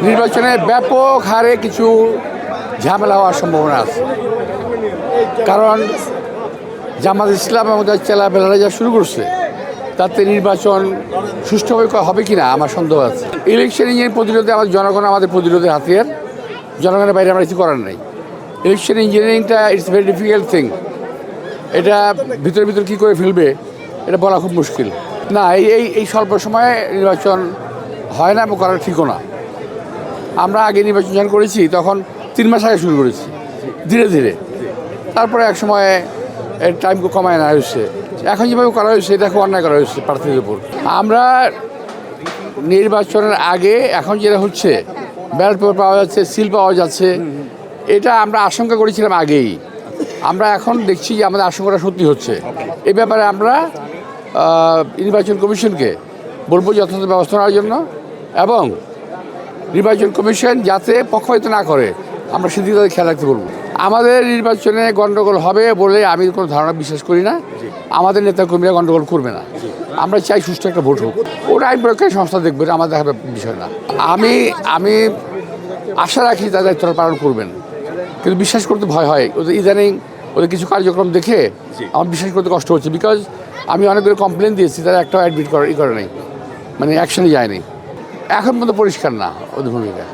নির্বাচনে ব্যাপক হারে কিছু ঝামেলা হওয়ার সম্ভাবনা আছে, কারণ জামাত ইসলাম এবং তার চেলাবেলারা যা শুরু করছে তাতে নির্বাচন সুষ্ঠুভাবে হবে কি না আমার সন্দেহ আছে। ইলেকশন ইঞ্জিনিয়ারিং প্রতিরোধে আমাদের জনগণ আমাদের প্রতিরোধের হাতিয়ার, জনগণের বাইরে আমরা কিছু করার নেই। ইলেকশন ইঞ্জিনিয়ারিংটা ইটস ভেরি ডিফিকাল্ট থিং, এটা ভিতরে কী করে ফেলবে এটা বলা খুব মুশকিল। না, এই স্বল্প সময়ে নির্বাচন হয় না এবং করা ঠিকও না। আমরা আগে নির্বাচন যখন করেছি তখন 3 মাস আগে শুরু করেছি ধীরে ধীরে, তারপরে এক সময় টাইম কমায় না হয়েছে। এখন যেভাবে করা হয়েছে এটা খুব অন্যায় করা হয়েছে প্রার্থীদের উপর। আমরা নির্বাচনের আগে এখন যেটা হচ্ছে ব্যালট পেপার পাওয়া যাচ্ছে, সিল পাওয়া যাচ্ছে, এটা আমরা আশঙ্কা করেছিলাম আগেই। আমরা এখন দেখছি যে আমাদের আশঙ্কাটা সত্যি হচ্ছে। এই ব্যাপারে আমরা নির্বাচন কমিশনকে বলবো যথাযথ ব্যবস্থা নেওয়ার জন্য, এবং নির্বাচন কমিশন যাতে পক্ষপাতিত্ব না করে আমরা সেদিকে তাদের খেয়াল রাখতে বলবো। আমাদের নির্বাচনে গণ্ডগোল হবে বলে আমি কোনো ধারণা বিশ্বাস করি না। আমাদের নেতাকর্মীরা গণ্ডগোল করবে না। আমরা চাই সুষ্ঠু একটা ভোট হোক, ওটা আইন প্রয়োগকারী সংস্থা দেখবে, আমাদের দেখার বিষয় না। আমি আশা রাখি তাদের দায়িত্বটা পালন করবেন, কিন্তু বিশ্বাস করতে ভয় হয়। ইদানিং ওদের কিছু কার্যক্রম দেখে আমার বিশ্বাস করতে কষ্ট হচ্ছে, বিকজ আমি অনেকগুলো কমপ্লেন দিয়েছি, তারা একটা অ্যাডমিট করে নেই, মানে অ্যাকশনে যায়নি। এখন পর্যন্ত পরিষ্কার না ওদের ভূমিকা।